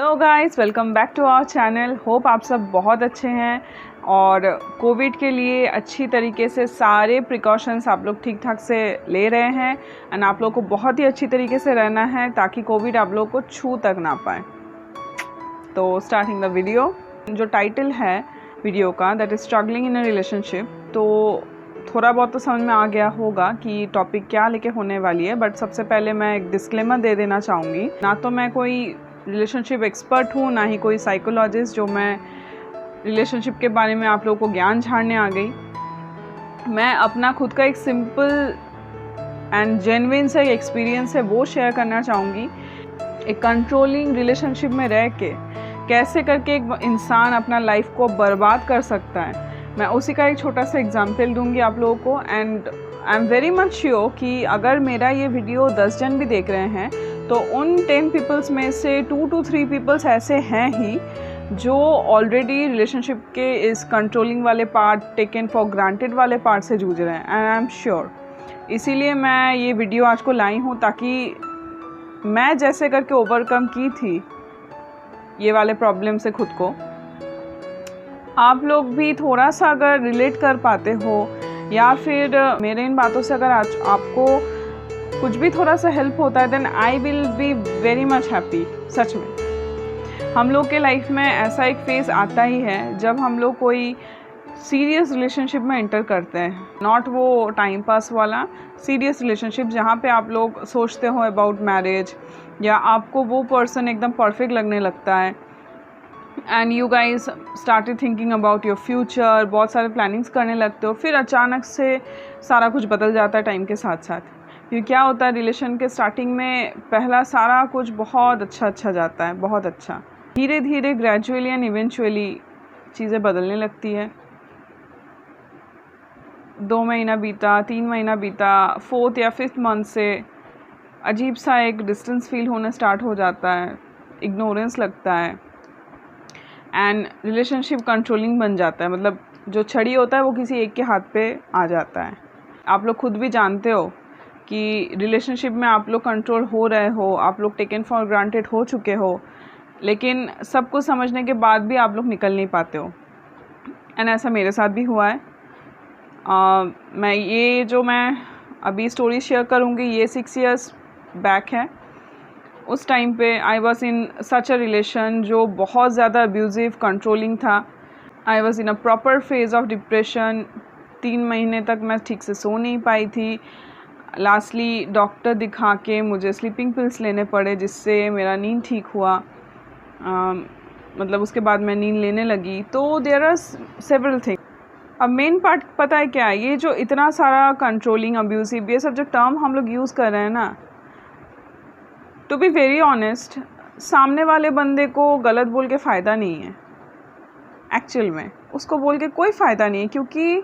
Hello guys, welcome back to our channel. Hope आप सब बहुत अच्छे हैं और कोविड के लिए अच्छी तरीके से सारे प्रिकॉशंस आप लोग ठीक ठाक से ले रहे हैं एंड आप लोग को बहुत ही अच्छी तरीके से रहना है ताकि कोविड आप लोग को छू तक ना पाए। तो स्टार्टिंग द वीडियो, जो टाइटल है वीडियो का that is struggling in a relationship, तो थोड़ा बहुत तो समझ में आ गया होगा कि टॉपिक क्या लेके होने वाली है। बट सबसे पहले मैं एक डिस्क्लेमर दे देना चाहूँगी, ना तो मैं कोई रिलेशनशिप एक्सपर्ट हूँ, ना ही कोई साइकोलॉजिस्ट जो मैं रिलेशनशिप के बारे में आप लोगों को ज्ञान झाड़ने आ गई। मैं अपना खुद का एक सिंपल एंड जेन्युइन सा एक्सपीरियंस है वो शेयर करना चाहूँगी। एक कंट्रोलिंग रिलेशनशिप में रह के कैसे करके एक इंसान अपना लाइफ को बर्बाद कर सकता है, मैं उसी का एक छोटा सा एग्जाम्पल दूंगी आप लोगों को। And I am very much sure कि अगर मेरा ये वीडियो 10 जन भी देख रहे हैं तो उन 10 पीपल्स में से 2 to 3 पीपल्स ऐसे हैं ही जो ऑलरेडी रिलेशनशिप के इस कंट्रोलिंग वाले पार्ट, टेकन फॉर ग्रांटेड वाले पार्ट से जूझ रहे हैं। एंड आई एम श्योर, इसीलिए मैं ये वीडियो आज को लाई हूँ ताकि मैं जैसे करके ओवरकम की थी ये वाले प्रॉब्लम से खुद को, आप लोग भी थोड़ा सा अगर रिलेट कर पाते हो या फिर मेरे इन बातों से अगर आज आपको कुछ भी थोड़ा सा हेल्प होता है then I will be very much happy. सच में हम लोग के लाइफ में ऐसा एक फेज़ आता ही है जब हम लोग कोई सीरियस रिलेशनशिप में एंटर करते हैं, नॉट वो टाइम पास वाला सीरियस रिलेशनशिप जहाँ पे आप लोग सोचते हो अबाउट मैरिज या आपको वो पर्सन एकदम परफेक्ट लगने लगता है and you guys started thinking about your future, बहुत सारे प्लानिंग्स करने लगते हो। फिर अचानक से सारा कुछ बदल जाता है टाइम के साथ साथ। क्योंकि क्या होता है, रिलेशन के स्टार्टिंग में पहला सारा कुछ बहुत अच्छा जाता है, बहुत अच्छा। धीरे धीरे ग्रेजुअली एंड इवेंचुअली चीज़ें बदलने लगती है। 2 महीना बीता, 3 महीना बीता, 4th या 5th मंथ से अजीब सा एक डिस्टेंस फील होना स्टार्ट हो जाता है, इग्नोरेंस लगता है एंड रिलेशनशिप कंट्रोलिंग बन जाता है। मतलब जो छड़ी होता है वो किसी एक के हाथ पे आ जाता है। आप लोग खुद भी जानते हो कि रिलेशनशिप में आप लोग कंट्रोल हो रहे हो, आप लोग टेकन फॉर ग्रांटेड हो चुके हो, लेकिन सब कुछ समझने के बाद भी आप लोग निकल नहीं पाते हो। एंड ऐसा मेरे साथ भी हुआ है। मैं अभी स्टोरी शेयर करूँगी ये 6 years बैक है। उस टाइम पे आई was in such a relation जो बहुत ज़्यादा अब्यूज़िव, कंट्रोलिंग था। आई was in a proper phase of depression. 3 महीने तक मैं ठीक से सो नहीं पाई थी। लास्टली डॉक्टर दिखा के मुझे स्लीपिंग पिल्स लेने पड़े जिससे मेरा नींद ठीक हुआ। मतलब उसके बाद मैं नींद लेने लगी। तो देयर आर सेवरल थिंग। अब मेन पार्ट पता है क्या है, ये जो इतना सारा कंट्रोलिंग, अब्यूसिव, ये सब जो टर्म हम लोग यूज़ कर रहे हैं ना, टू बी वेरी ऑनेस्ट, सामने वाले बंदे को गलत बोल के फ़ायदा नहीं है। एक्चुअल में उसको बोल के कोई फ़ायदा नहीं है, क्योंकि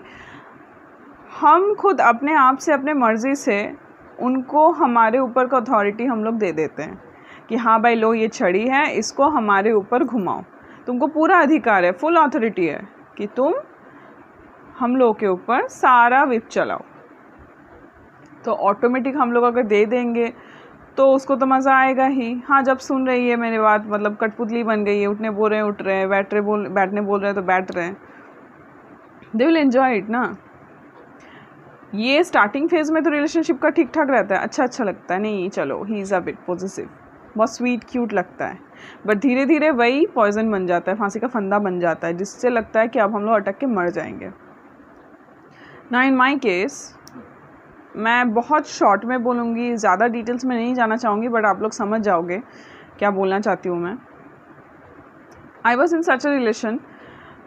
हम खुद अपने आप से, अपने मर्ज़ी से उनको हमारे ऊपर का अथॉरिटी हम लोग दे देते हैं कि हाँ भाई लो ये छड़ी है, इसको हमारे ऊपर घुमाओ। तुमको पूरा अधिकार है, फुल अथॉरिटी है कि तुम हम लोग के ऊपर सारा विप चलाओ। तो ऑटोमेटिक हम लोग अगर दे देंगे तो उसको तो मज़ा आएगा ही। हाँ, जब सुन रही है मेरी बात, मतलब कठपुतली बन गई है, उठने बोल रहे हैं उठ रहे हैं, बैठने बोल रहे हैं तो बैठ रहे हैं, दे विल एन्जॉय इट ना। ये स्टार्टिंग फेज़ में तो रिलेशनशिप का ठीक ठाक रहता है, अच्छा लगता है, नहीं चलो he is a bit positive, बहुत स्वीट क्यूट लगता है। बट धीरे धीरे वही पॉइजन बन जाता है, फांसी का फंदा बन जाता है, जिससे लगता है कि अब हम लोग अटक के मर जाएंगे ना। इन माई केस मैं बहुत शॉर्ट में बोलूँगी, ज़्यादा डिटेल्स में नहीं जाना चाहूँगी, बट आप लोग समझ जाओगे क्या बोलना चाहती हूँ मैं। आई was in such a relation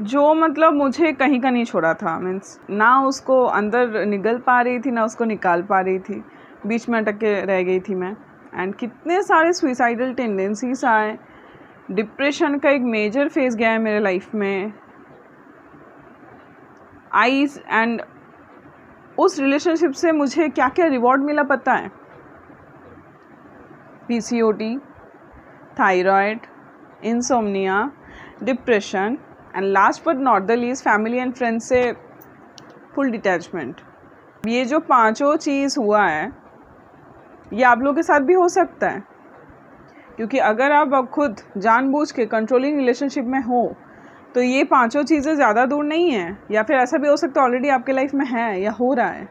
जो मतलब मुझे कहीं का नहीं छोड़ा था। मीन्स ना उसको अंदर निगल पा रही थी, ना उसको निकाल पा रही थी, बीच में अटक के रह गई थी मैं। एंड कितने सारे सुइसाइडल टेंडेंसीज आए, डिप्रेशन का एक मेजर फेज़ गया है मेरे लाइफ में। एंड उस रिलेशनशिप से मुझे क्या क्या रिवॉर्ड मिला पता है? PCOD, thyroid, insomnia, depression and last but not the least family and friends से फुल डिटैचमेंट। ये जो 5 चीज़ हुआ है ये आप लोगों के साथ भी हो सकता है। क्योंकि अगर आप खुद जानबूझ के कंट्रोलिंग रिलेशनशिप में हो तो ये पांचों चीज़ें ज़्यादा दूर नहीं है, या फिर ऐसा भी हो सकता है ऑलरेडी आपके लाइफ में है या हो रहा है।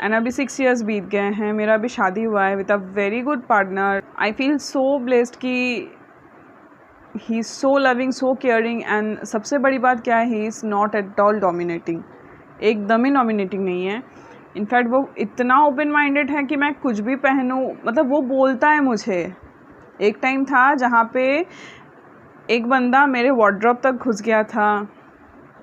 एंड अभी 6 years बीत गए हैं, मेरा अभी शादी हुआ है with a very good partner. I feel so blessed कि he is so loving, so caring, and सबसे बड़ी बात क्या है, he is not at all dominating, एकदम ही डोमिनेटिंग नहीं है। इनफैक्ट वो इतना ओपन माइंडेड है कि मैं कुछ भी पहनूं, मतलब वो बोलता है मुझे। एक टाइम था जहाँ पे एक बंदा मेरे वार्डरोब तक घुस गया था,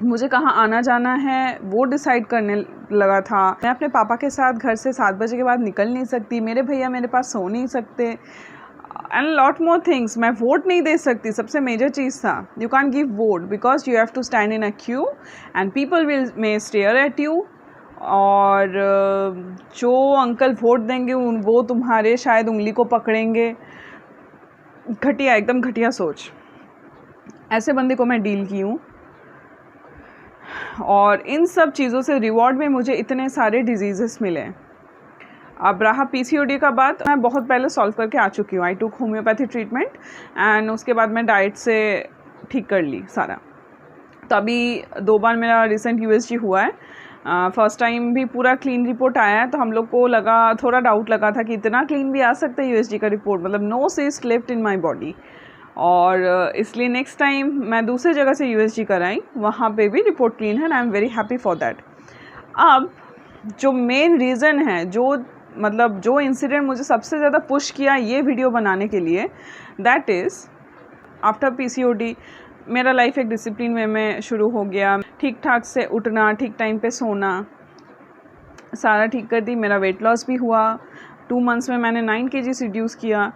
मुझे कहाँ आना जाना है वो डिसाइड करने लगा था। मैं अपने पापा के साथ घर से 7 बजे के बाद निकल नहीं सकती, मेरे भैया मेरे पास सो नहीं सकते, एंड लॉट मोर थिंग्स। मैं वोट नहीं दे सकती, सबसे मेजर चीज़ था, you can give vote because you have to stand in a queue and people will may stare at you, और जो अंकल वोट देंगे वो तुम्हारे शायद उंगली को पकड़ेंगे। घटिया, एकदम घटिया सोच। ऐसे बंदे को मैं डील की हूँ, और इन सब चीज़ों से रिवॉर्ड में मुझे इतने सारे डिजीज़ेस मिले। अब रहा PCOD का बात, मैं बहुत पहले सॉल्व करके आ चुकी हूँ। आई टुक होम्योपैथी ट्रीटमेंट एंड उसके बाद मैं डाइट से ठीक कर ली सारा। तो अभी 2 बार मेरा रिसेंट USG हुआ है। फर्स्ट टाइम भी पूरा क्लीन रिपोर्ट आया है, तो हम लोग को लगा, थोड़ा डाउट लगा था कि इतना क्लीन भी आ सकता है USG का रिपोर्ट, मतलब no cyst left in my body. और इसलिए नेक्स्ट टाइम मैं दूसरे जगह से USG कराई, वहाँ पे भी रिपोर्ट क्लीन है and I am very happy for that. अब जो मेन रीज़न है, जो इंसिडेंट मुझे सबसे ज़्यादा पुश किया ये वीडियो बनाने के लिए, दैट इज़ आफ्टर PCOD मेरा लाइफ एक डिसिप्लिन वे में शुरू हो गया। ठीक ठाक से उठना, ठीक टाइम पे सोना, सारा ठीक कर दी। मेरा वेट लॉस भी हुआ, 2 months में मैंने 9 kg रिड्यूस किया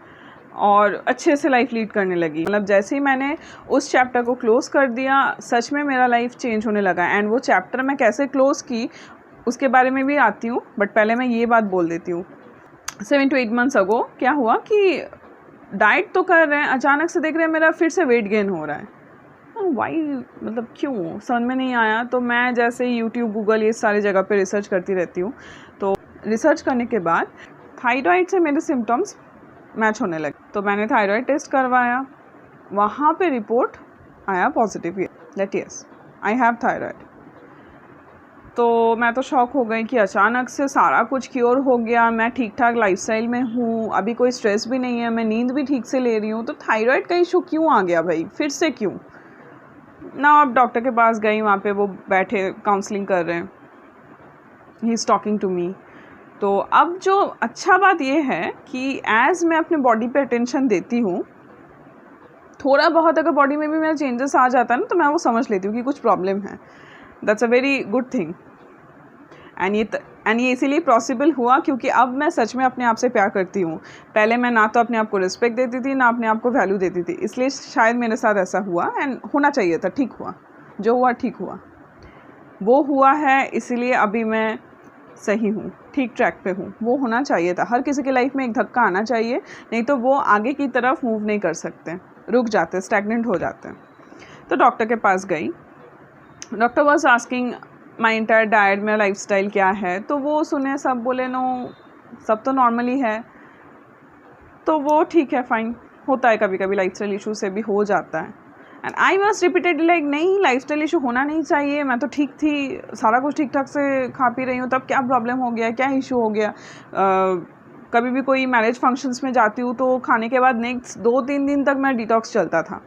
और अच्छे से लाइफ लीड करने लगी। मतलब जैसे ही मैंने उस चैप्टर को क्लोज़ कर दिया, सच में मेरा लाइफ चेंज होने लगा। एंड वो चैप्टर मैं कैसे क्लोज़ की उसके बारे में भी आती हूँ, बट पहले मैं ये बात बोल देती हूँ। 7 to 8 months अगो क्या हुआ कि डाइट तो कर रहे हैं, अचानक से देख रहे हैं मेरा फिर से वेट गेन हो रहा है। वाई, मतलब क्यों, समझ में नहीं आया। तो मैं जैसे यूट्यूब, गूगल, ये सारी जगह पे रिसर्च करती रहती हूँ। तो रिसर्च करने के बाद थायराइड से मेरे सिम्टम्स मैच होने लगे, तो मैंने थायराइड टेस्ट करवाया, वहाँ पे रिपोर्ट आया positive that yes I have thyroid. तो मैं तो शॉक हो गई कि अचानक से सारा कुछ क्योर हो गया, मैं ठीक ठाक लाइफस्टाइल में हूँ, अभी कोई स्ट्रेस भी नहीं है, मैं नींद भी ठीक से ले रही हूँ, तो थायराइड का इशू क्यों आ गया भाई, फिर से क्यों ना। अब डॉक्टर के पास गई, वहाँ पे वो बैठे काउंसलिंग कर रहे हैं, he is talking to me. तो अब जो अच्छा बात ये है कि एज़ मैं अपने बॉडी पे अटेंशन देती हूँ, थोड़ा बहुत अगर बॉडी में भी मेरा चेंजेस आ जाता है ना, तो मैं वो समझ लेती हूँ कि कुछ प्रॉब्लम है। That's a very good thing. And ये इसीलिए पॉसिबल हुआ क्योंकि अब मैं सच में अपने आप से प्यार करती हूँ। पहले मैं ना तो अपने आप को रिस्पेक्ट देती थी, ना अपने आप को वैल्यू देती थी, इसलिए शायद मेरे साथ ऐसा हुआ। एंड होना चाहिए था, ठीक हुआ, जो हुआ ठीक हुआ, वो हुआ है, इसीलिए अभी मैं सही हूँ, ठीक ट्रैक पे हूँ। वो होना चाहिए था। हर किसी की लाइफ में एक धक्का आना चाहिए, नहीं तो वो आगे की तरफ मूव नहीं कर सकते, रुक जाते, स्टैग्नेंट हो जाते हैं। तो डॉक्टर के पास गई, doctor was asking my entire diet, मेरा लाइफस्टाइल क्या है, तो वो सुने, सब बोले नो, सब तो नॉर्मली है। तो वो ठीक है, फाइन, होता है, कभी कभी लाइफस्टाइल इशू से भी हो जाता है। And I was repeated like, नहीं लाइफस्टाइल इशू होना नहीं चाहिए, मैं तो ठीक थी, सारा कुछ ठीक ठाक से खा पी रही हूँ, तब क्या प्रॉब्लम हो गया, क्या इशू हो गया। कभी भी कोई मैरिज फंक्शंस में जाती हूँ तो खाने के बाद नेक्स्ट 2-3 दिन तक मैं डिटॉक्स चलता था।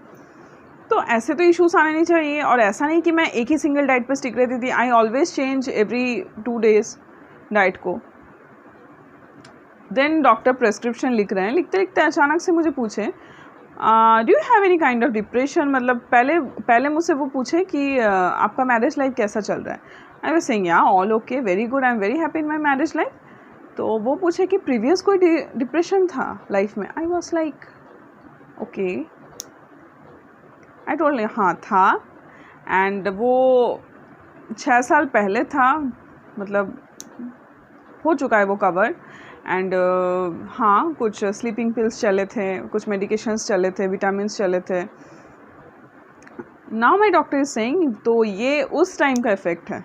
तो ऐसे तो इश्यूज आने नहीं चाहिए। और ऐसा नहीं कि मैं एक ही सिंगल डाइट पे स्टिक रहती थी, I always change every 2 days diet को। देन डॉक्टर प्रेस्क्रिप्शन लिख रहे हैं, लिखते लिखते अचानक से मुझे पूछे do you have any kind of depression. मतलब पहले मुझसे वो पूछे कि आपका मैरिज लाइफ कैसा चल रहा है। आई वाज सेइंग या all okay, very good, I am very happy in my marriage life. तो वो पूछे कि प्रीवियस कोई डिप्रेशन था लाइफ में। I was like okay, I told हाँ था, एंड वो 6 साल पहले था, मतलब हो चुका है वो कवर। एंड हाँ, कुछ स्लीपिंग पिल्स चले थे, कुछ मेडिकेशंस चले थे, विटामिन्स चले थे। Now my doctor is saying, तो ये उस टाइम का इफ़ेक्ट है।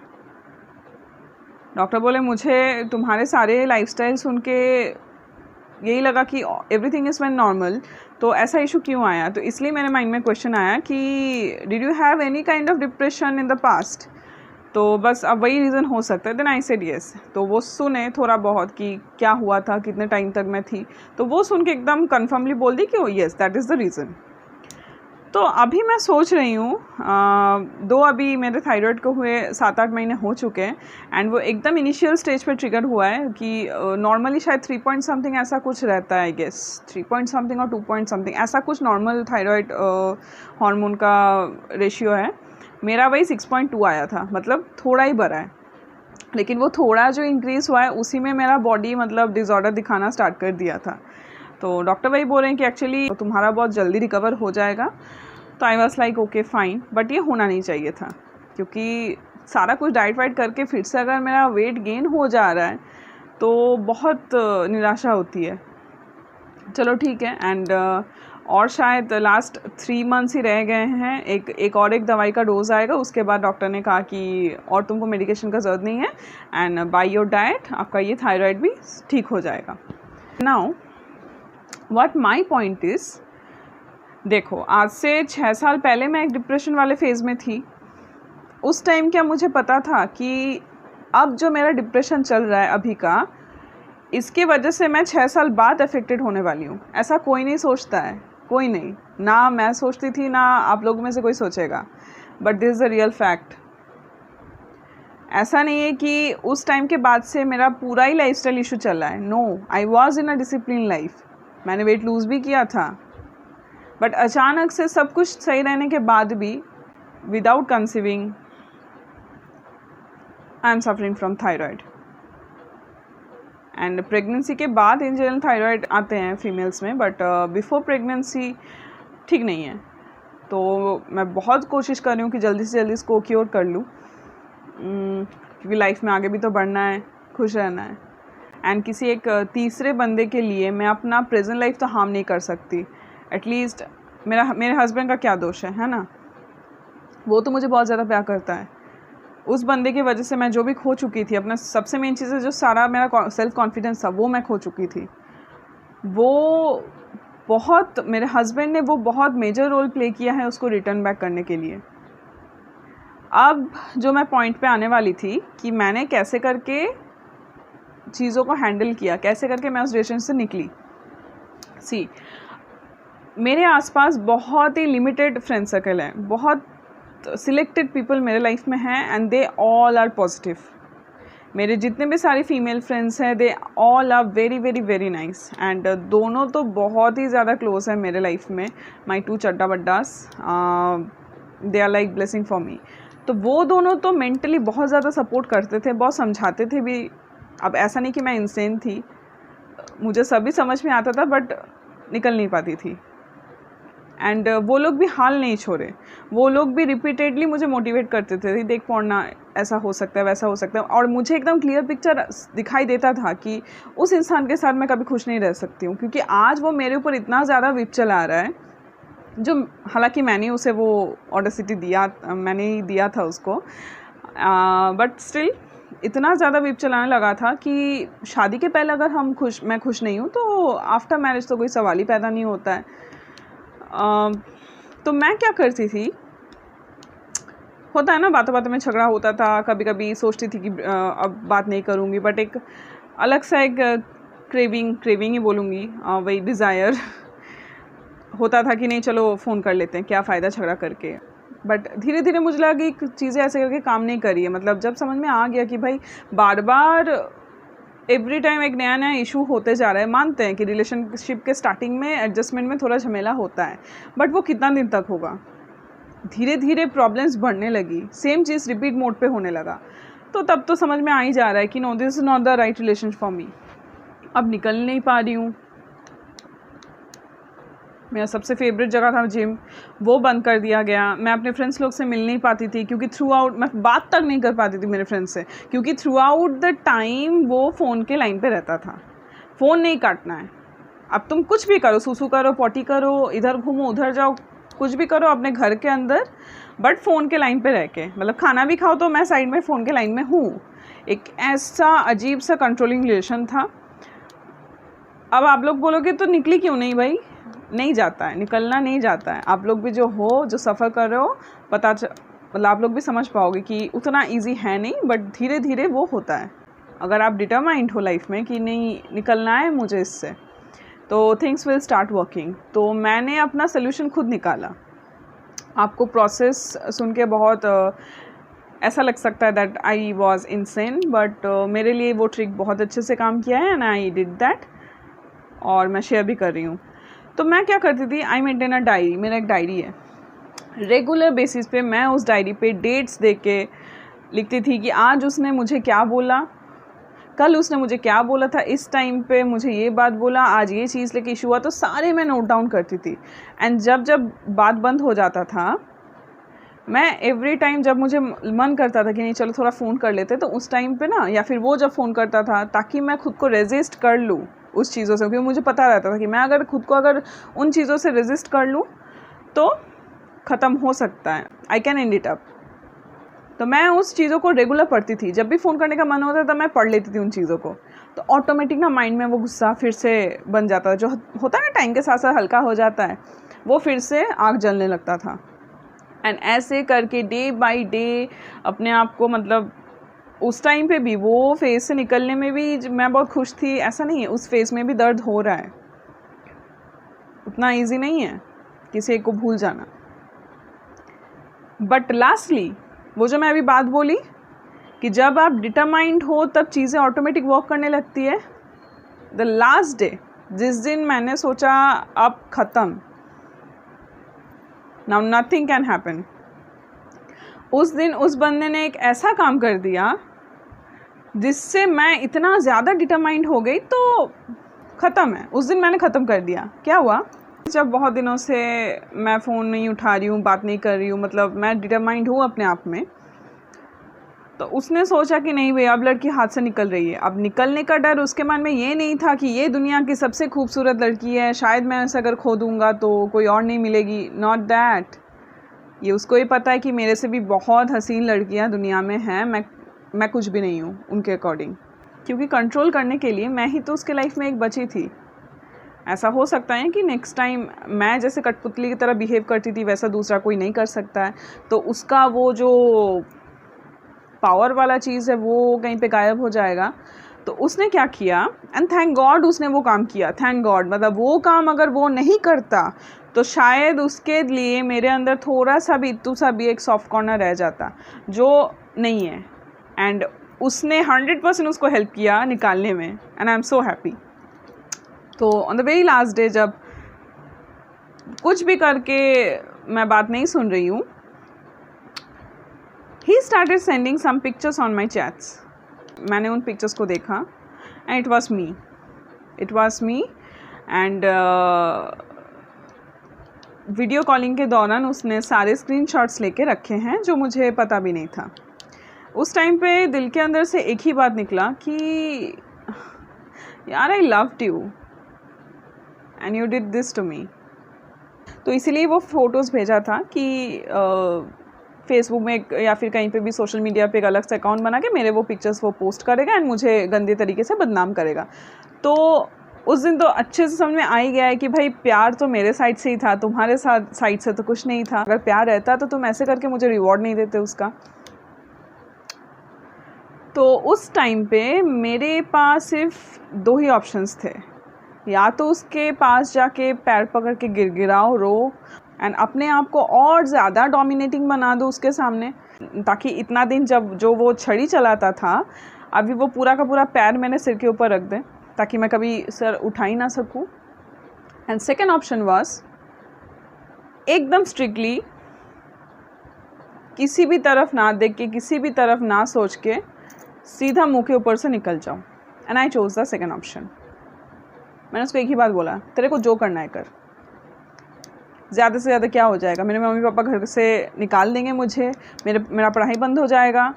डॉक्टर बोले मुझे तुम्हारे सारे लाइफस्टाइल सुन के यही लगा कि एवरीथिंग इज़ वेन नॉर्मल, तो ऐसा इशू क्यों आया? तो इसलिए मेरे माइंड में क्वेश्चन आया कि did you have any kind of depression in the past? तो बस अब वही रीज़न हो सकता है। Then I said yes. तो वो सुने थोड़ा बहुत कि क्या हुआ था, कितने टाइम तक मैं थी, तो वो सुन के एकदम कन्फर्मली बोल दी कि yes that is the reason. तो अभी मैं सोच रही हूँ, दो अभी मेरे थायराइड को हुए 7-8 महीने हो चुके हैं एंड वो एकदम इनिशियल स्टेज पे ट्रिगर हुआ है कि नॉर्मली शायद 3 पॉइंट समथिंग ऐसा कुछ रहता है, आई गेस 3 पॉइंट समथिंग और 2 पॉइंट समथिंग ऐसा कुछ नॉर्मल थायराइड हार्मोन का रेशियो है। मेरा वही 6.2 आया था, मतलब थोड़ा ही बढ़ा है, लेकिन वो थोड़ा जो इंक्रीज़ हुआ है उसी में मेरा बॉडी मतलब डिसऑर्डर दिखाना स्टार्ट कर दिया था। तो डॉक्टर वही बोल रहे हैं कि एक्चुअली तुम्हारा बहुत जल्दी रिकवर हो जाएगा। तो I was like okay fine, but ये होना नहीं चाहिए था, क्योंकि सारा कुछ डाइट वाइट करके फिर से अगर मेरा वेट गेन हो जा रहा है तो बहुत निराशा होती है। चलो ठीक है। एंड और शायद लास्ट 3 मंथ्स ही रह गए हैं, एक दवाई का डोज आएगा, उसके बाद डॉक्टर ने कहा कि और तुमको मेडिकेशन का ज़रूरत नहीं है एंड बाय योर डाइट आपका ये थायराइड भी ठीक हो जाएगा। Now what my point is, देखो आज से 6 साल पहले मैं एक डिप्रेशन वाले फेज़ में थी। उस टाइम क्या मुझे पता था कि अब जो मेरा डिप्रेशन चल रहा है अभी का, इसके वजह से मैं 6 साल बाद अफेक्टेड होने वाली हूँ? ऐसा कोई नहीं सोचता है, कोई नहीं, ना मैं सोचती थी ना आप लोगों में से कोई सोचेगा, but this is the real fact. ऐसा नहीं है कि उस टाइम के बाद से मेरा पूरा ही लाइफस्टाइल इशू चल रहा है। No, I was in a discipline life, मैंने वेट लूज़ भी किया था, बट अचानक से सब कुछ सही रहने के बाद भी without conceiving I am suffering from thyroid. And pregnancy के बाद इन जनरल थायराइड आते हैं फीमेल्स में, बट बिफोर प्रेगनेंसी ठीक नहीं है। तो मैं बहुत कोशिश कर रही हूँ कि जल्दी से जल्दी इसको क्योर कर लूँ, क्योंकि लाइफ में आगे भी तो बढ़ना है, खुश रहना है। एंड किसी एक तीसरे बंदे के लिए मैं अपना प्रेजेंट लाइफ तो हार्म नहीं कर सकती। एटलीस्ट मेरे हस्बैंड का क्या दोष है ना? वो तो मुझे बहुत ज़्यादा प्यार करता है। उस बंदे की वजह से मैं जो भी खो चुकी थी, अपना सबसे मेन चीज़ है जो सारा मेरा सेल्फ कॉन्फिडेंस था, वो मैं खो चुकी थी। वो बहुत, मेरे हस्बैंड ने वो बहुत मेजर रोल प्ले किया है उसको रिटर्न बैक करने के लिए। अब जो मैं पॉइंट पे आने वाली थी कि मैंने कैसे करके चीज़ों को हैंडल किया, कैसे करके मैं उस रिलेशन से निकली। सी, मेरे आसपास बहुत ही लिमिटेड फ्रेंड सर्कल है, बहुत सिलेक्टेड पीपल मेरे लाइफ में हैं and they all are positive. मेरे जितने भी सारे फीमेल फ्रेंड्स हैं they all are very very very nice and दोनों तो बहुत ही ज़्यादा क्लोज है मेरे लाइफ में। माई 2 चड्डा buddies, they are like blessing for me. तो वो दोनों तो मेंटली बहुत ज़्यादा सपोर्ट करते थे, बहुत समझाते थे भी। अब ऐसा नहीं कि मैं इंसेन थी, मुझे सभी समझ में आता था बट निकल नहीं पाती थी। एंड वो लोग भी हाल नहीं छोड़े, वो लोग भी रिपीटेडली मुझे मोटिवेट करते थे, देख पढ़ना, ऐसा हो सकता है, वैसा हो सकता है। और मुझे एकदम क्लियर पिक्चर दिखाई देता था कि उस इंसान के साथ मैं कभी खुश नहीं रह सकती हूँ, क्योंकि आज वो मेरे ऊपर इतना ज़्यादा विप चला रहा है, जो हालांकि मैंने उसे वो ऑडेसिटी दिया, मैंने ही दिया था उसको, बट स्टिल इतना ज़्यादा विप चलाने लगा था कि शादी के पहले अगर मैं खुश नहीं हूँ तो आफ्टर मैरिज तो कोई सवाल ही पैदा नहीं होता है। तो मैं क्या करती थी, होता है ना बातों बातों में झगड़ा होता था, कभी कभी सोचती थी कि अब बात नहीं करूँगी, बट एक अलग सा एक क्रेविंग ही बोलूँगी, वही डिज़ायर होता था कि नहीं चलो फ़ोन कर लेते हैं, क्या फ़ायदा झगड़ा करके। बट धीरे धीरे मुझे लगा कि चीज़ें ऐसे करके काम नहीं करी है। मतलब जब समझ में आ गया कि भाई बार बार एवरी टाइम एक नया नया इशू होते जा रहा है। मानते हैं कि रिलेशनशिप के स्टार्टिंग में एडजस्टमेंट में थोड़ा झमेला होता है, बट वो कितना दिन तक होगा। धीरे धीरे प्रॉब्लम्स बढ़ने लगी, सेम चीज़ रिपीट मोड पे होने लगा। तो तब तो समझ में आ ही जा रहा है कि no, this is not the right relation for me. अब निकल नहीं पा रही हूँ। मेरा सबसे फेवरेट जगह था जिम, वो बंद कर दिया गया। मैं अपने फ्रेंड्स लोग से मिल नहीं पाती थी, क्योंकि थ्रू आउट मैं बात तक नहीं कर पाती थी मेरे फ्रेंड्स से, क्योंकि थ्रू आउट द टाइम वो फ़ोन के लाइन पे रहता था। फ़ोन नहीं काटना है, अब तुम कुछ भी करो, सूसू करो, पॉटी करो, इधर घूमो उधर जाओ, कुछ भी करो अपने घर के अंदर, बट फ़ोन के लाइन पे रह के, मतलब खाना भी खाओ तो मैं साइड में फ़ोन के लाइन में हूँ। एक ऐसा अजीब सा कंट्रोलिंग रिलेशन था। अब आप लोग बोलोगे तो निकली क्यों नहीं भाई? नहीं जाता है, निकलना नहीं जाता है। आप लोग भी जो सफ़र कर रहे हो मतलब आप लोग भी समझ पाओगे कि उतना इजी है नहीं, बट धीरे धीरे वो होता है। अगर आप डिटरमाइंड हो लाइफ में कि नहीं निकलना है मुझे इससे, तो थिंग्स विल स्टार्ट वर्किंग। तो मैंने अपना सोल्यूशन खुद निकाला। आपको प्रोसेस सुन के बहुत ऐसा लग सकता है that I was insane, but मेरे लिए वो ट्रिक बहुत अच्छे से काम किया है एंड आई डिड दैट, और मैं शेयर भी कर रही हूँ। तो मैं क्या करती थी, आई मेंटेन अ डायरी। मेरा एक डायरी है। रेगुलर बेसिस पे मैं उस डायरी पे डेट्स दे के लिखती थी कि आज उसने मुझे क्या बोला, कल उसने मुझे क्या बोला था, इस टाइम पे मुझे ये बात बोला, आज ये चीज़ लेके इशू हुआ। तो सारे मैं नोट डाउन करती थी। एंड जब बात बंद हो जाता था, मैं एवरी टाइम जब मुझे मन करता था कि नहीं चलो थोड़ा फ़ोन कर लेते, तो उस टाइम पे ना, या फिर वो जब फ़ोन करता था, ताकि मैं खुद को रेजिस्ट कर लूँ उस चीज़ों से, क्योंकि मुझे पता रहता था कि मैं अगर खुद को उन चीज़ों से रेजिस्ट कर लूँ तो ख़त्म हो सकता है, I can and it up. तो मैं उस चीज़ों को रेगुलर पढ़ती थी। जब भी फ़ोन करने का मन होता था मैं पढ़ लेती थी उन चीज़ों को। तो ऑटोमेटिक ना माइंड में वो गुस्सा फिर से बन जाता है, जो होता है ना टाइम के साथ साथ हल्का हो जाता है, वो फिर से आग जलने लगता था। एंड ऐसे करके डे बाय डे अपने आप को, मतलब उस टाइम पे भी वो फेज़ से निकलने में भी मैं बहुत खुश थी, ऐसा नहीं है। उस फेज़ में भी दर्द हो रहा है, उतना ईजी नहीं है किसी एक को भूल जाना। बट लास्टली वो जो मैं अभी बात बोली कि जब आप डिटरमाइंड हो तब चीज़ें ऑटोमेटिक वर्क करने लगती है। द लास्ट डे, जिस दिन मैंने सोचा अब ख़त्म, नाउ नथिंग कैन हैपन, उस दिन उस बंदे ने एक ऐसा काम कर दिया जिससे मैं इतना ज़्यादा डिटरमाइंड हो गई, तो ख़त्म है। उस दिन मैंने ख़त्म कर दिया। क्या हुआ, जब बहुत दिनों से मैं फ़ोन नहीं उठा रही हूँ, बात नहीं कर रही हूँ, मतलब मैं डिटरमाइंड हूँ अपने आप में, तो उसने सोचा कि नहीं भैया अब लड़की हाथ से निकल रही है। अब निकलने का डर उसके मन में ये नहीं था कि ये दुनिया की सबसे खूबसूरत लड़की है, शायद मैं ऐसा अगर खो दूँगा तो कोई और नहीं मिलेगी, नॉट दैट। ये उसको ही पता है कि मेरे से भी बहुत हसीन लड़कियां दुनिया में हैं, मैं कुछ भी नहीं हूँ उनके अकॉर्डिंग, क्योंकि कंट्रोल करने के लिए मैं ही तो उसके लाइफ में एक बची थी। ऐसा हो सकता है कि नेक्स्ट टाइम मैं जैसे कठपुतली की तरह बिहेव करती थी वैसा दूसरा कोई नहीं कर सकता है, तो उसका वो जो पावर वाला चीज़ है वो कहीं पे गायब हो जाएगा। तो उसने क्या किया, एंड थैंक गॉड उसने वो काम किया, थैंक गॉड। मतलब वो काम अगर वो नहीं करता तो शायद उसके लिए मेरे अंदर थोड़ा सा भी, इतू सा भी एक सॉफ्ट कॉर्नर रह जाता जो नहीं है। एंड उसने 100% उसको हेल्प किया निकालने में, and I am so happy. तो on the very last day जब कुछ भी करके मैं बात नहीं सुन रही हूँ, he started sending some pictures on my chats. मैंने उन पिक्चर्स को देखा and it was me and video calling के दौरान उसने सारे स्क्रीनशॉट्स लेके रखे हैं जो मुझे पता भी नहीं था। उस टाइम पे दिल के अंदर से एक ही बात निकला कि यार I loved you and you did this to me. तो इसीलिए वो फ़ोटोज़ भेजा था कि फेसबुक में या फिर कहीं पे भी सोशल मीडिया पे एक अलग से अकाउंट बना के मेरे वो पिक्चर्स वो पोस्ट करेगा एंड मुझे गंदे तरीके से बदनाम करेगा। तो उस दिन तो अच्छे से समझ में आ ही गया है कि भाई प्यार तो मेरे साइड से ही था, तुम्हारे साथ साइड से तो कुछ नहीं था। अगर प्यार रहता तो तुम ऐसे करके मुझे रिवॉर्ड नहीं देते उसका। तो उस टाइम पे मेरे पास सिर्फ 2 ही ऑप्शंस थे, या तो उसके पास जाके पैर पकड़ के गिड़गिड़ाओ, रो एंड अपने आप को और ज़्यादा डोमिनेटिंग बना दो उसके सामने, ताकि इतना दिन जब जो वो छड़ी चलाता था अभी वो पूरा का पूरा पैर मैंने सिर के ऊपर रख दें ताकि मैं कभी सर उठा ही ना सकूं। एंड सेकेंड ऑप्शन वाज एकदम स्ट्रिक्टली किसी भी तरफ ना देख के, किसी भी तरफ ना सोच के सीधा मुंह के ऊपर से निकल जाऊं। And I chose the second option. मैंने उसको एक ही बात बोला, तेरे को जो करना है कर, ज़्यादा से ज़्यादा क्या हो जाएगा, मेरे मम्मी पापा घर से निकाल देंगे मुझे, मेरा पढ़ाई बंद हो जाएगा,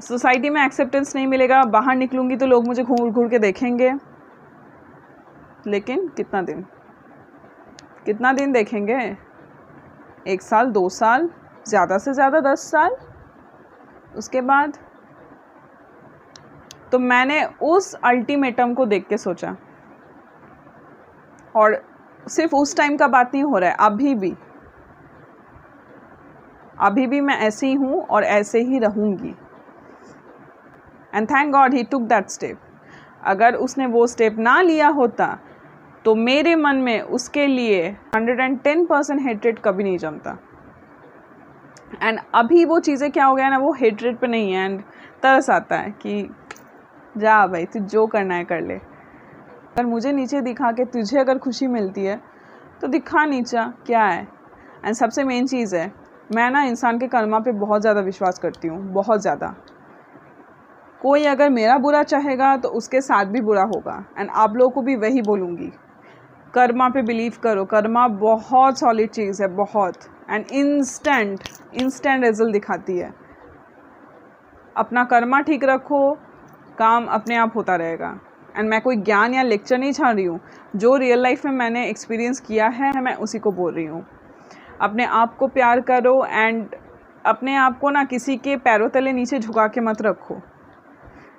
सोसाइटी में एक्सेप्टेंस नहीं मिलेगा, बाहर निकलूँगी तो लोग मुझे घूर घूर के देखेंगे। लेकिन कितना दिन देखेंगे, 1 साल 2 साल, ज़्यादा से ज़्यादा 10 साल। उसके बाद तो मैंने उस अल्टीमेटम को देख के सोचा और सिर्फ उस टाइम का बात नहीं हो रहा है, अभी भी मैं ऐसे ही हूँ और ऐसे ही रहूँगी। And thank God he took that step. अगर उसने वो स्टेप ना लिया होता तो मेरे मन में उसके लिए 110% हेट्रेड कभी नहीं जमता। एंड अभी वो चीज़ें क्या हो गया ना, वो हेट्रेड पे नहीं है, एंड तरस आता है कि जा भाई तू जो करना है कर ले। अगर मुझे नीचे दिखा के तुझे अगर खुशी मिलती है तो दिखा नीचा क्या है। एंड सबसे मेन चीज़ है, मैं ना इंसान के कर्मा पे बहुत ज़्यादा विश्वास करती हूँ, बहुत ज़्यादा। कोई अगर मेरा बुरा चाहेगा तो उसके साथ भी बुरा होगा। एंड आप लोगों को भी वही बोलूँगी, कर्मा पे बिलीव करो। कर्मा बहुत सॉलिड चीज़ है, बहुत, एंड इंस्टेंट रिजल्ट दिखाती है। अपना कर्मा ठीक रखो, काम अपने आप होता रहेगा। एंड मैं कोई ज्ञान या लेक्चर नहीं छाड़ रही हूँ, जो रियल लाइफ में मैंने एक्सपीरियंस किया है मैं उसी को बोल रही हूँ। अपने आप को प्यार करो एंड अपने आप को ना किसी के पैरों तले नीचे झुका के मत रखो।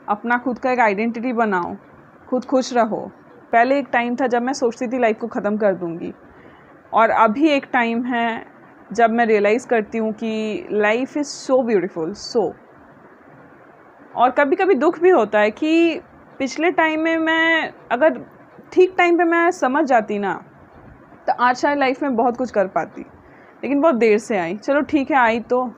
अपना खुद का एक आइडेंटिटी बनाओ, खुद खुश रहो। पहले एक टाइम था जब मैं सोचती थी लाइफ को ख़त्म कर दूँगी, और अभी एक टाइम है जब मैं रियलाइज़ करती हूँ कि लाइफ इज़ सो ब्यूटीफुल, सो। और कभी कभी दुख भी होता है कि पिछले टाइम में मैं अगर ठीक टाइम पे मैं समझ जाती ना तो आज शायद लाइफ में बहुत कुछ कर पाती, लेकिन बहुत देर से आई। चलो ठीक है, आई तो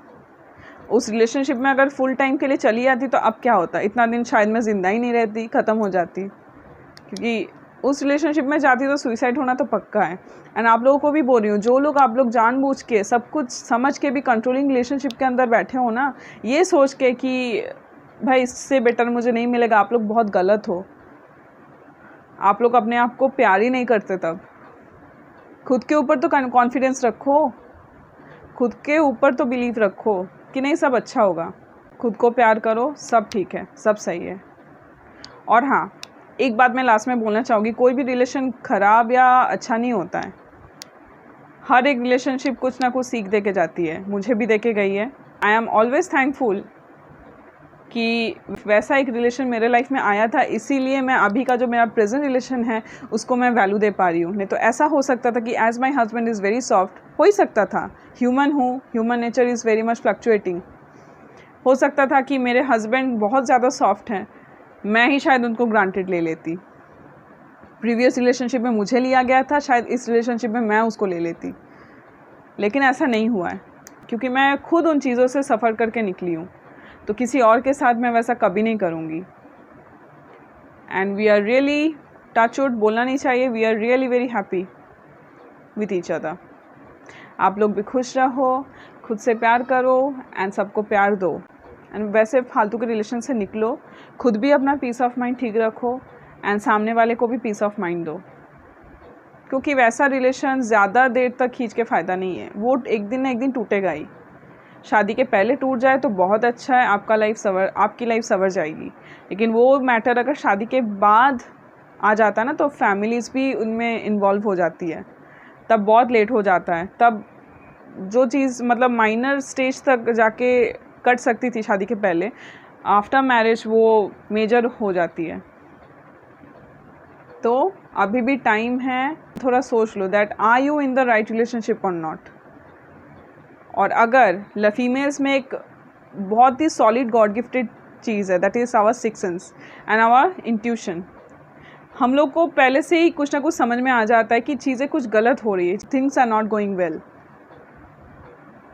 उस रिलेशनशिप में अगर फुल टाइम के लिए चली जाती तो अब क्या होता, इतना दिन शायद मैं ज़िंदा ही नहीं रहती, ख़त्म हो जाती। क्योंकि उस रिलेशनशिप में जाती तो सुसाइड होना तो पक्का है। एंड आप लोगों को भी बोल रही हूँ, जो लोग आप लोग जानबूझ के सब कुछ समझ के भी कंट्रोलिंग रिलेशनशिप के अंदर बैठे हो ना, ये सोच के कि भाई इससे बेटर मुझे नहीं मिलेगा, आप लोग बहुत गलत हो। आप लोग अपने आप को प्यार ही नहीं करते। तब खुद के ऊपर तो कॉन्फिडेंस रखो, खुद के ऊपर तो बिलीव रखो कि नहीं सब अच्छा होगा। खुद को प्यार करो, सब ठीक है, सब सही है। और हाँ, एक बात मैं लास्ट में बोलना चाहूँगी, कोई भी रिलेशन ख़राब या अच्छा नहीं होता है। हर एक रिलेशनशिप कुछ ना कुछ सीख दे के जाती है, मुझे भी दे के गई है। आई एम ऑलवेज थैंकफुल कि वैसा एक रिलेशन मेरे लाइफ में आया था, इसीलिए मैं अभी का जो मेरा प्रेजेंट रिलेशन है उसको मैं वैल्यू दे पा रही हूँ। नहीं तो ऐसा हो सकता था कि as my husband is very soft, हो ही सकता था, ह्यूमन हूँ, human nature is very much fluctuating. हो सकता था कि मेरे हस्बैंड बहुत ज़्यादा सॉफ्ट हैं, मैं ही शायद उनको ग्रांटेड ले लेती। प्रीवियस रिलेशनशिप में मुझे लिया गया था, शायद इस रिलेशनशिप में मैं उसको ले लेती, लेकिन ऐसा नहीं हुआ है क्योंकि मैं खुद उन चीज़ों से सफ़र करके निकली हूँ। तो किसी और के साथ मैं वैसा कभी नहीं करूँगी। And we are really, touch wood बोलना नहीं चाहिए, we are really very happy with each other. आप लोग भी खुश रहो, खुद से प्यार करो एंड सबको प्यार दो। एंड वैसे फालतू के रिलेशन से निकलो, खुद भी अपना पीस ऑफ माइंड ठीक रखो एंड सामने वाले को भी पीस ऑफ माइंड दो। क्योंकि वैसा रिलेशन ज़्यादा देर तक खींच के फ़ायदा नहीं है, वो एक दिन ना एक दिन टूटेगा ही। शादी के पहले टूट जाए तो बहुत अच्छा है, आपकी लाइफ सवर जाएगी। लेकिन वो मैटर अगर शादी के बाद आ जाता है ना, तो फैमिलीज़ भी उनमें इन्वॉल्व हो जाती है, तब बहुत लेट हो जाता है। तब जो चीज़ मतलब माइनर स्टेज तक जाके कट सकती थी शादी के पहले, आफ्टर मैरिज वो मेजर हो जाती है। तो अभी भी टाइम है, थोड़ा सोच लो that are you in the right relationship और नॉट। और अगर फीमेल्स में एक बहुत ही सॉलिड गॉड गिफ्टेड चीज़ है, that is our six sense and our intuition. हम लोग को पहले से ही कुछ ना कुछ समझ में आ जाता है कि चीज़ें कुछ गलत हो रही है, things are not going well.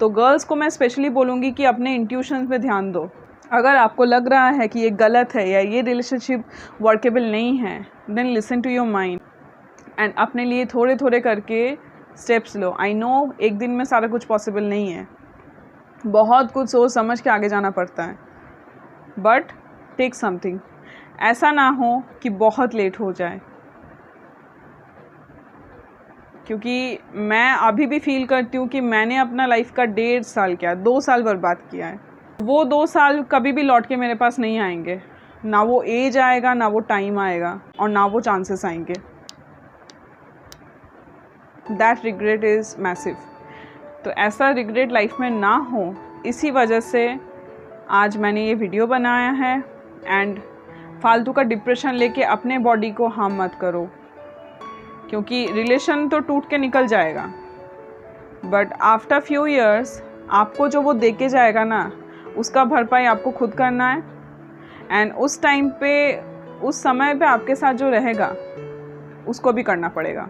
तो गर्ल्स को मैं स्पेशली बोलूँगी कि अपने इंट्यूशन पे ध्यान दो। अगर आपको लग रहा है कि ये गलत है या ये रिलेशनशिप वर्केबल नहीं है, then listen to your mind and अपने लिए थोड़े थोड़े करके स्टेप्स लो। आई नो एक दिन में सारा कुछ पॉसिबल नहीं है, बहुत कुछ सोच समझ के आगे जाना पड़ता है, बट टेक समथिंग। ऐसा ना हो कि बहुत लेट हो जाए, क्योंकि मैं अभी भी फील करती हूँ कि मैंने अपना लाइफ का 1.5 साल क्या 2 साल बर्बाद किया है। वो 2 साल कभी भी लौट के मेरे पास नहीं आएंगे, ना वो एज आएगा, ना वो टाइम आएगा, और ना वो चांसेस आएंगे। That regret is massive. तो ऐसा रिग्रेट लाइफ में ना हो, इसी वजह से आज मैंने ये वीडियो बनाया है। एंड फालतू का डिप्रेशन लेके अपने बॉडी को हार्म मत करो। क्योंकि रिलेशन तो टूट के निकल जाएगा, बट आफ्टर फ्यू ईयर्स आपको जो वो दे के जाएगा ना, उसका भरपाई आपको खुद करना है। एंड उस टाइम पे, उस समय पे आपके साथ जो रहेगा उसको भी करना पड़ेगा।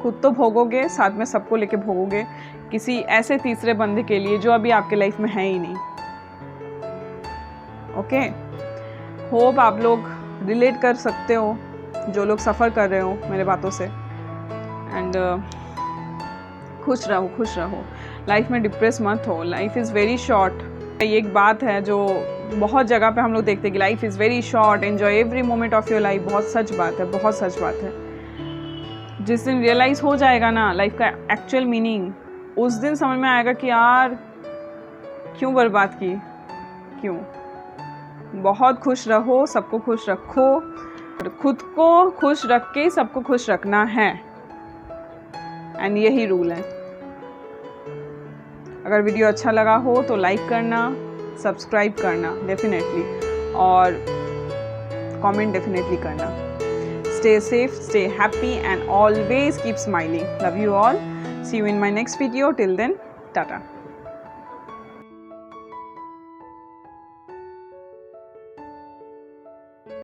खुद तो भोगोगे, साथ में सबको लेके भोगोगे, किसी ऐसे तीसरे बंदे के लिए जो अभी आपके लाइफ में है ही नहीं। ओके, होप आप लोग रिलेट कर सकते हो, जो लोग सफ़र कर रहे हो मेरे बातों से। एंड खुश रहो, खुश रहो, लाइफ में डिप्रेस मत हो। Life is very short. ये एक बात है जो बहुत जगह पे हम लोग देखते हैं कि life is very short, enjoy every moment of your life. बहुत सच बात है, बहुत सच बात है। जिस दिन रियलाइज़ हो जाएगा ना लाइफ का एक्चुअल मीनिंग, उस दिन समझ में आएगा कि यार क्यों बर्बाद की, क्यों। बहुत खुश रहो, सबको खुश रखो, खुद को खुश रख के सबको खुश रखना है। एंड यही रूल है। अगर वीडियो अच्छा लगा हो तो लाइक करना, सब्सक्राइब करना डेफिनेटली, और कमेंट डेफिनेटली करना। Stay safe, stay happy and always keep smiling. Love you all. See you in my next video. Till then, tata.